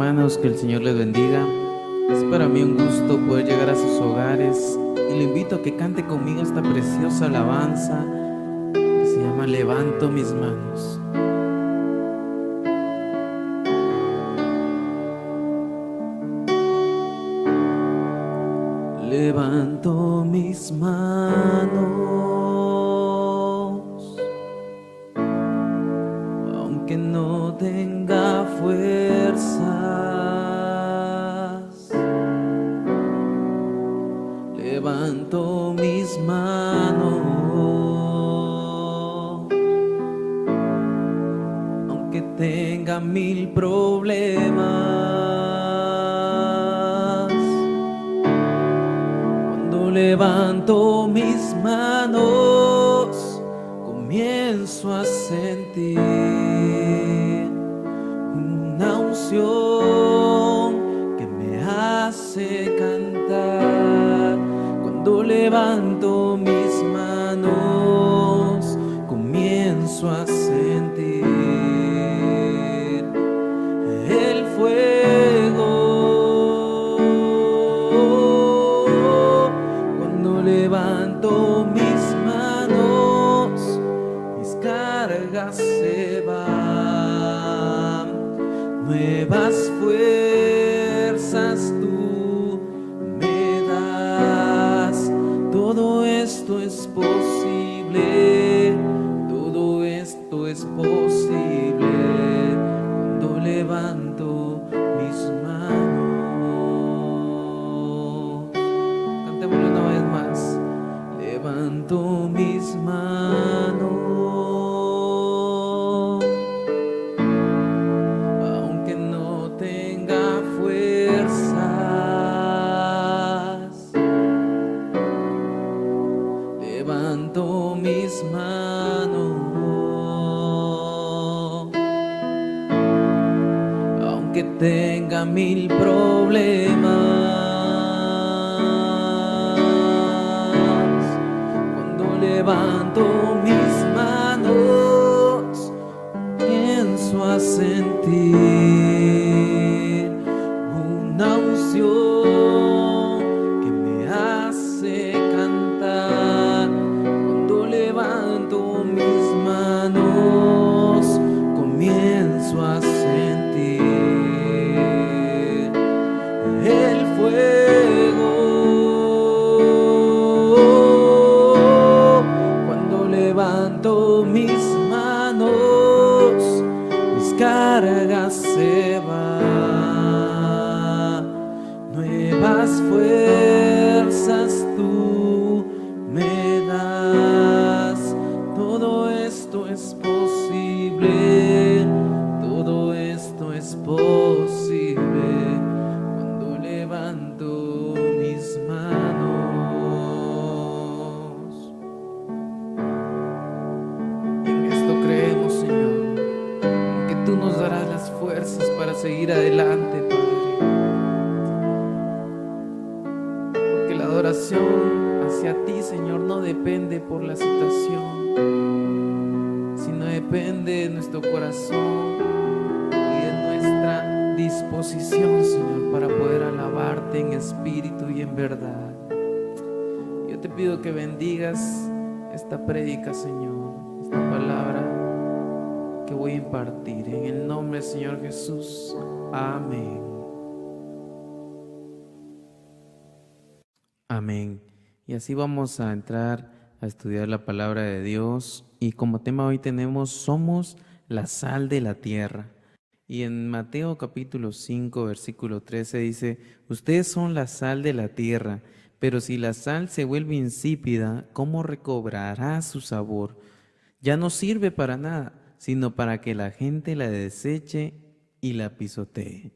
hermanos, que el Señor les bendiga. Es para mí un gusto poder llegar a sus hogares y le invito a que cante conmigo esta preciosa alabanza que se llama Levanto mis manos. Levanto mis manos, aunque no tenga fuerzas. Levanto mis manos, aunque tenga mil problemas. Cuando levanto mis manos, comienzo a sentir una unción que me hace cantar. Cuando levanto mis manos, comienzo a sentir el fuego. Cuando levanto mis manos, mis cargas se van. Nuevas fuerzas tú me das. Todo esto es posible, todo esto es posible cuando levanto mis manos. Cantémoslo una vez más. Levanto mis manos, aunque no tenga fuerzas. Levanto mis manos, aunque tenga mil problemas. Cuando levanto mis manos, comienzo a sentir una unción que me hace cantar. Cuando levanto mis manos, comienzo a sentir el fuego. Cuando levanto mis manos, mis cargas se van. Nuevas fuerzas tú me das. Todo esto es posible, todo esto es posible cuando levanto mis manos. En esto creemos, Señor, que tú nos darás las fuerzas para seguir adelante, Padre. Porque la adoración hacia ti, Señor, no depende por la situación, sino depende de nuestro corazón y de nuestra disposición, Señor, para poder alabarte en espíritu y en verdad. Yo te pido que bendigas esta prédica, Señor, esta palabra que voy a impartir. En el nombre del Señor Jesús. Amén. Amén. Y así vamos a entrar a estudiar la palabra de Dios. Y como tema hoy tenemos: somos la sal de la tierra. Y en Mateo capítulo 5, versículo 13 dice: ustedes son la sal de la tierra, pero si la sal se vuelve insípida, ¿cómo recobrará su sabor? Ya no sirve para nada, sino para que la gente la deseche y la pisotee.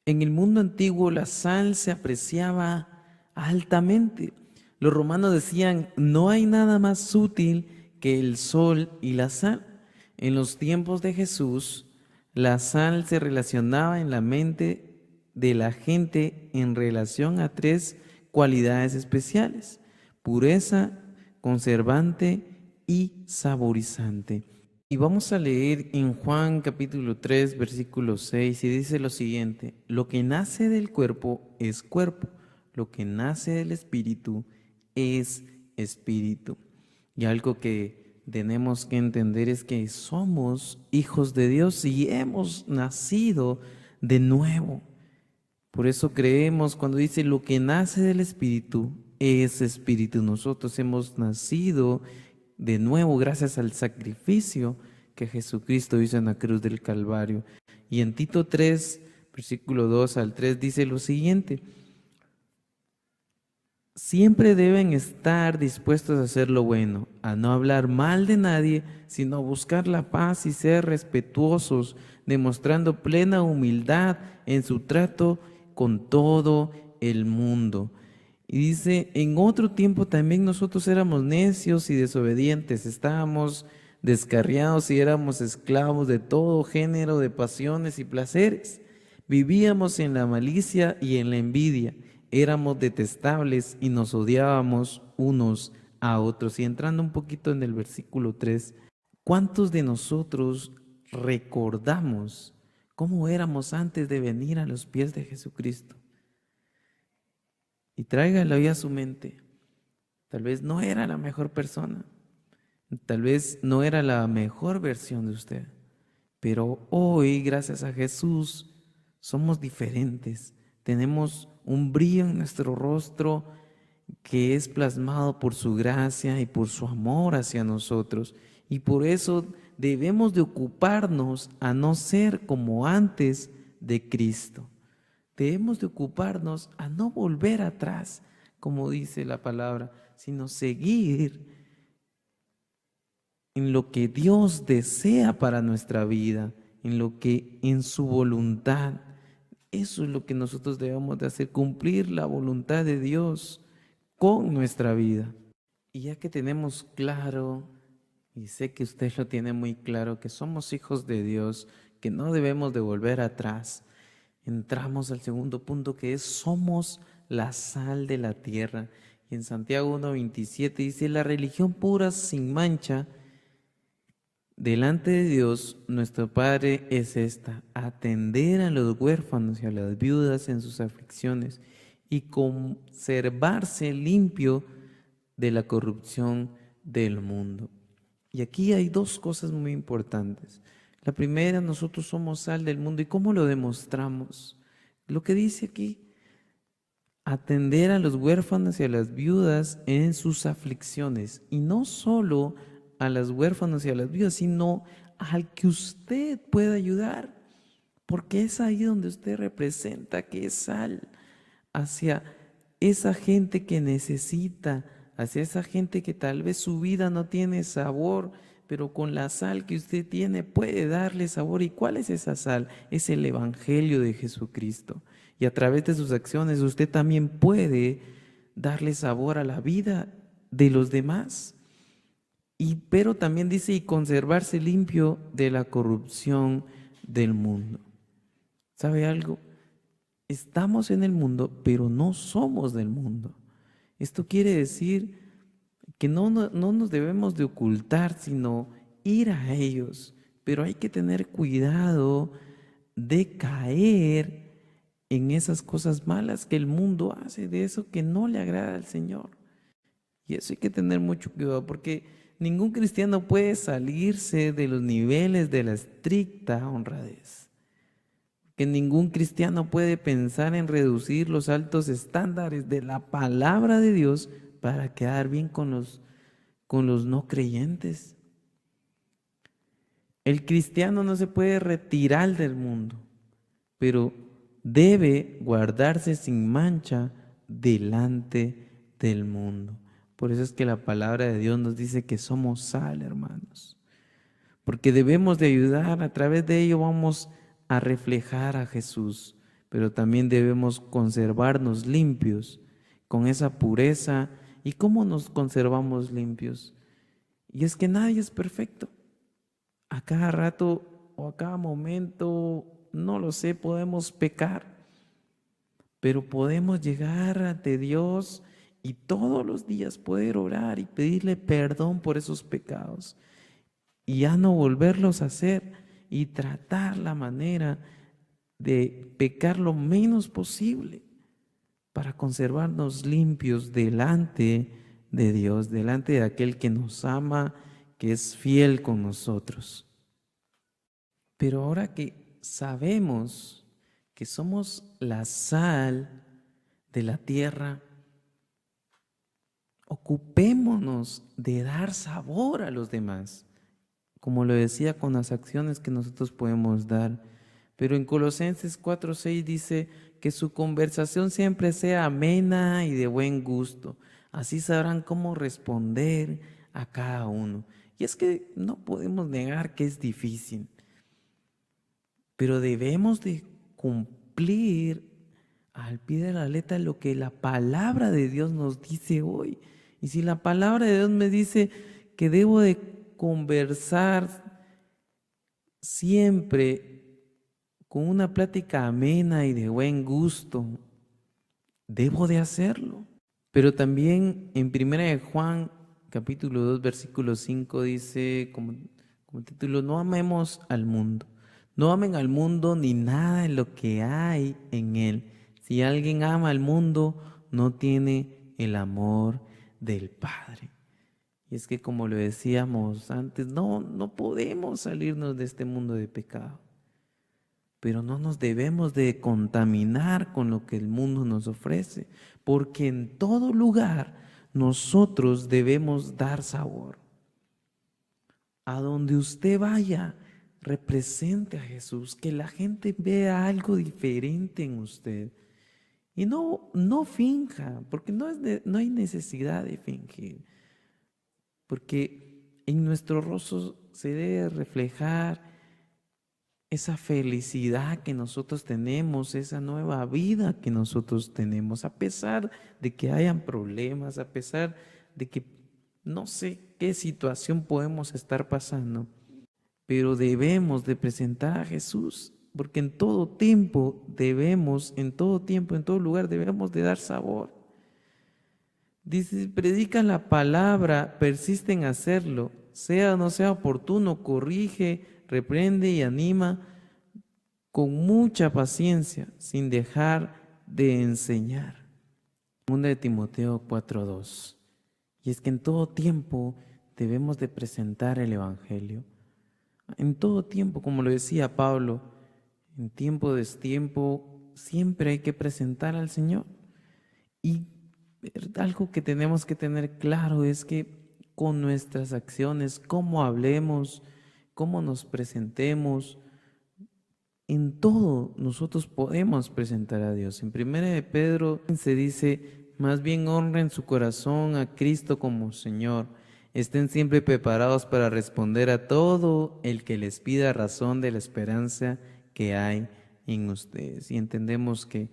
En el mundo antiguo la sal se apreciaba altamente. Los romanos decían: no hay nada más útil que el sol y la sal. En los tiempos de Jesús, la sal se relacionaba en la mente de la gente en relación a tres cualidades especiales: pureza, conservante y saborizante. Y vamos a leer en Juan capítulo 3, versículo 6, y dice lo siguiente: lo que nace del cuerpo es cuerpo, lo que nace del espíritu es espíritu. Y algo que tenemos que entender es que somos hijos de Dios y hemos nacido de nuevo. Por eso creemos cuando dice lo que nace del espíritu es espíritu. Nosotros hemos nacido de nuevo gracias al sacrificio que Jesucristo hizo en la cruz del Calvario. Y en Tito 3, versículo 2 al 3 dice lo siguiente: siempre deben estar dispuestos a hacer lo bueno, a no hablar mal de nadie, sino a buscar la paz y ser respetuosos, demostrando plena humildad en su trato con todo el mundo. Y dice, en otro tiempo también nosotros éramos necios y desobedientes, estábamos descarriados y éramos esclavos de todo género de pasiones y placeres. Vivíamos en la malicia y en la envidia, éramos detestables y nos odiábamos unos a otros. Y entrando un poquito en el versículo 3, ¿cuántos de nosotros recordamos cómo éramos antes de venir a los pies de Jesucristo? Y tráigalo ahí a su mente. Tal vez no era la mejor persona, tal vez no era la mejor versión de usted, pero hoy, gracias a Jesús, somos diferentes. Tenemos un brillo en nuestro rostro que es plasmado por su gracia y por su amor hacia nosotros. Y por eso debemos de ocuparnos a no ser como antes de Cristo. Debemos de ocuparnos a no volver atrás, como dice la palabra, sino seguir en lo que Dios desea para nuestra vida, en lo que en su voluntad. Eso es lo que nosotros debemos de hacer, cumplir la voluntad de Dios con nuestra vida. Y ya que tenemos claro, y sé que usted lo tiene muy claro, que somos hijos de Dios, que no debemos de volver atrás, entramos al segundo punto, que es somos la sal de la tierra. Y en Santiago 1:27 dice, la religión pura, sin mancha, delante de Dios, nuestro Padre, es esta: atender a los huérfanos y a las viudas en sus aflicciones y conservarse limpio de la corrupción del mundo. Y aquí hay dos cosas muy importantes. La primera, nosotros somos sal del mundo. ¿Y cómo lo demostramos? Lo que dice aquí: atender a los huérfanos y a las viudas en sus aflicciones. Y no solo a las huérfanos y a las viudas, sino al que usted pueda ayudar. Porque es ahí donde usted representa que es sal hacia esa gente que necesita, hacia esa gente que tal vez su vida no tiene sabor, pero con la sal que usted tiene puede darle sabor. ¿Y cuál es esa sal? Es el Evangelio de Jesucristo. Y a través de sus acciones usted también puede darle sabor a la vida de los demás. Pero también dice, y conservarse limpio de la corrupción del mundo. ¿Sabe algo? Estamos en el mundo, pero no somos del mundo. Esto quiere decir que no nos debemos de ocultar, sino ir a ellos. Pero hay que tener cuidado de caer en esas cosas malas que el mundo hace, de eso que no le agrada al Señor. Y eso hay que tener mucho cuidado, porque ningún cristiano puede salirse de los niveles de la estricta honradez. Que ningún cristiano puede pensar en reducir los altos estándares de la palabra de Dios para quedar bien con los no creyentes. El cristiano no se puede retirar del mundo, pero debe guardarse sin mancha delante del mundo. Por eso es que la palabra de Dios nos dice que somos sal, hermanos. Porque debemos de ayudar, a través de ello vamos a reflejar a Jesús, pero también debemos conservarnos limpios con esa pureza. ¿Y cómo nos conservamos limpios? Y es que nadie es perfecto. A cada rato o a cada momento, no lo sé, podemos pecar, pero podemos llegar ante Dios y todos los días poder orar y pedirle perdón por esos pecados. y ya no volverlos a hacer y tratar la manera de pecar lo menos posible para conservarnos limpios delante de Dios, delante de aquel que nos ama, que es fiel con nosotros. Pero ahora que sabemos que somos la sal de la tierra, ocupémonos de dar sabor a los demás, como lo decía, con las acciones que nosotros podemos dar. Pero en Colosenses 4:6 dice que su conversación siempre sea amena y de buen gusto. Así sabrán cómo responder a cada uno. Y es que no podemos negar que es difícil, pero debemos de cumplir al pie de la letra lo que la palabra de Dios nos dice hoy. Y si la palabra de Dios me dice que debo de conversar siempre con una plática amena y de buen gusto, debo de hacerlo. Pero también en Primera de Juan, capítulo 2 versículo 5 dice como título, no amemos al mundo. No amen al mundo ni nada de lo que hay en él. Si alguien ama al mundo, no tiene el amor del Padre. Y es que como lo decíamos antes, no podemos salirnos de este mundo de pecado. Pero no nos debemos de contaminar con lo que el mundo nos ofrece, porque en todo lugar nosotros debemos dar sabor. A donde usted vaya, represente a Jesús, que la gente vea algo diferente en usted. Y no finja, porque no hay necesidad de fingir, porque en nuestro rostro se debe reflejar esa felicidad que nosotros tenemos, esa nueva vida que nosotros tenemos, a pesar de que hayan problemas, a pesar de que no sé qué situación podemos estar pasando, pero debemos de presentar a Jesús, porque en todo tiempo, en todo lugar debemos de dar sabor. Dice, predica la palabra, persiste en hacerlo, sea o no sea oportuno, corrige, reprende y anima con mucha paciencia, sin dejar de enseñar. Segunda de Timoteo 4:2. Y es que en todo tiempo debemos de presentar el Evangelio. En todo tiempo, como lo decía Pablo, en tiempo de destiempo, siempre hay que presentar al Señor. Y algo que tenemos que tener claro es que con nuestras acciones, cómo hablemos, cómo nos presentemos, en todo nosotros podemos presentar a Dios. En 1 de Pedro se dice, más bien honren su corazón a Cristo como Señor. Estén siempre preparados para responder a todo el que les pida razón de la esperanza que hay en ustedes. Y entendemos que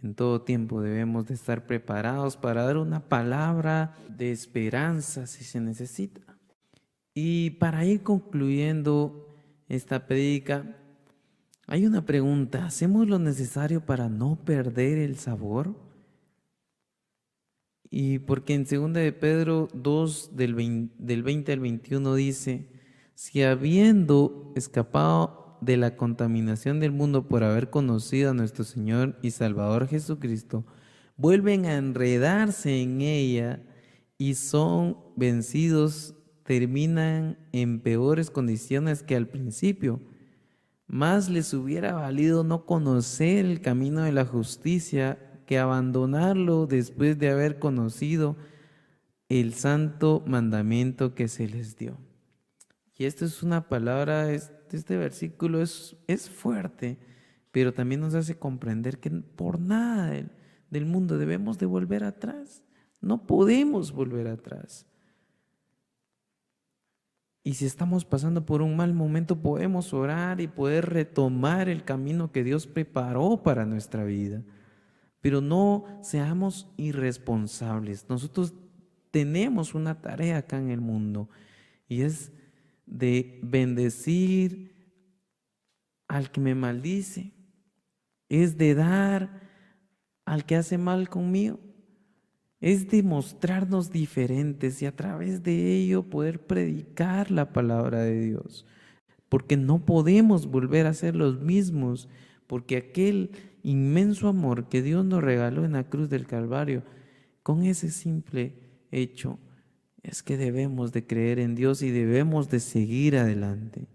en todo tiempo debemos de estar preparados para dar una palabra de esperanza si se necesita. Y para ir concluyendo esta prédica, hay una pregunta, ¿hacemos lo necesario para no perder el sabor? Y porque en 2 de Pedro 2, del 20 al 21 dice, si habiendo escapado de la contaminación del mundo por haber conocido a nuestro Señor y Salvador Jesucristo, vuelven a enredarse en ella y son vencidos, terminan en peores condiciones que al principio. Más les hubiera valido no conocer el camino de la justicia que abandonarlo después de haber conocido el santo mandamiento que se les dio. Y esto es una palabra, este versículo es fuerte, pero también nos hace comprender que por nada del mundo debemos de volver atrás. No podemos volver atrás. Y si estamos pasando por un mal momento, podemos orar y poder retomar el camino que Dios preparó para nuestra vida. Pero no seamos irresponsables. Nosotros tenemos una tarea acá en el mundo y es de bendecir al que me maldice, es de dar al que hace mal conmigo, es demostrarnos diferentes y a través de ello poder predicar la palabra de Dios. Porque no podemos volver a ser los mismos, porque aquel inmenso amor que Dios nos regaló en la cruz del Calvario, con ese simple hecho, es que debemos de creer en Dios y debemos de seguir adelante.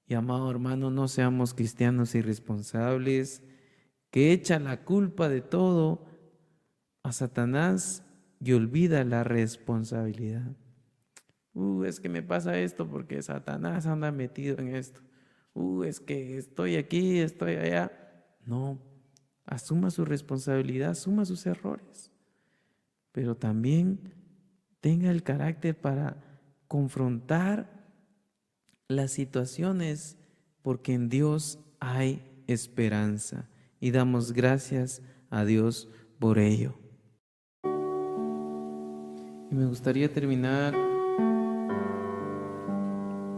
Y amado hermano, no seamos cristianos irresponsables, que echa la culpa de todo a Satanás y olvida la responsabilidad. Es que me pasa esto porque Satanás anda metido en esto. Es que estoy aquí, estoy allá. No, asuma su responsabilidad, asuma sus errores, pero también tenga el carácter para confrontar las situaciones, porque en Dios hay esperanza y damos gracias a Dios por ello. Y me gustaría terminar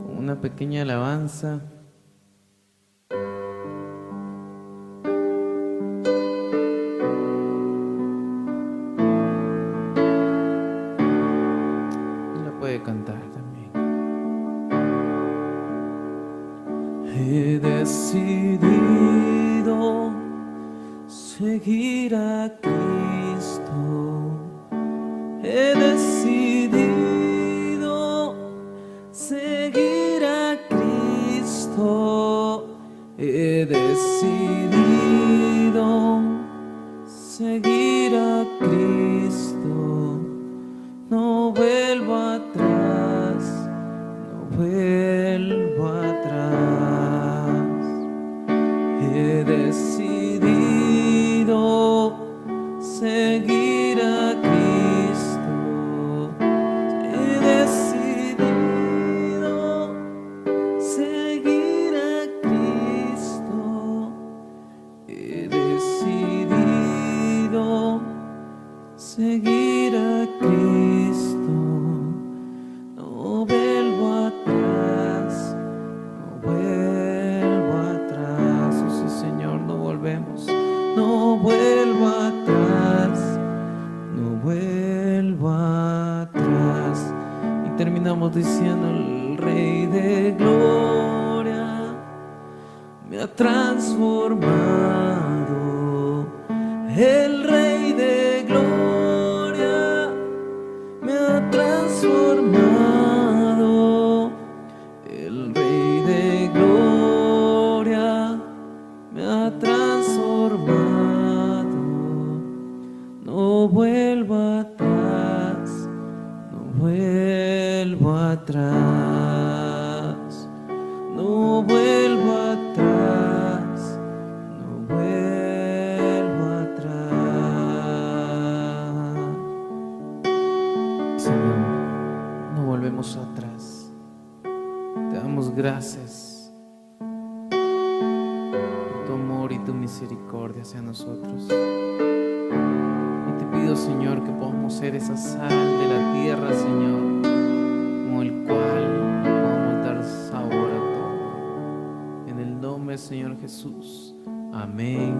con una pequeña alabanza. La puede cantar también. He decidido seguir a Cristo. He decidido seguir a Cristo. He decidido seguir a Cristo. No vuelvo atrás, no vuelvo atrás. He decidido seguir a Cristo. He decidido seguir a Cristo. He decidido seguir a Cristo. No vuelvo atrás, no vuelvo atrás. Oh sí, Señor, no volvemos. No vuelvo atrás, no vuelvo atrás. Y terminamos diciendo: el Rey de Gloria me ha transformado. El Rey de Gloria me ha transformado. El Rey de Gloria me ha transformado. No vuelvo atrás, no vuelvo atrás, no vuelvo atrás, no vuelvo atrás. Señor, no volvemos atrás. Te damos gracias por tu amor y tu misericordia hacia nosotros. Y te pido, Señor, que podamos ser esa sal de la tierra, Señor, con el cual podamos dar sabor a todo. En el nombre del Señor Jesús. Amén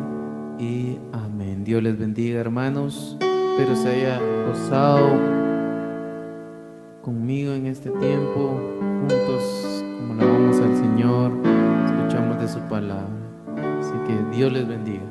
y amén. Dios les bendiga, hermanos. Espero se haya gozado conmigo en este tiempo. Juntos, como alabamos al Señor, escuchamos de su palabra. Así que Dios les bendiga.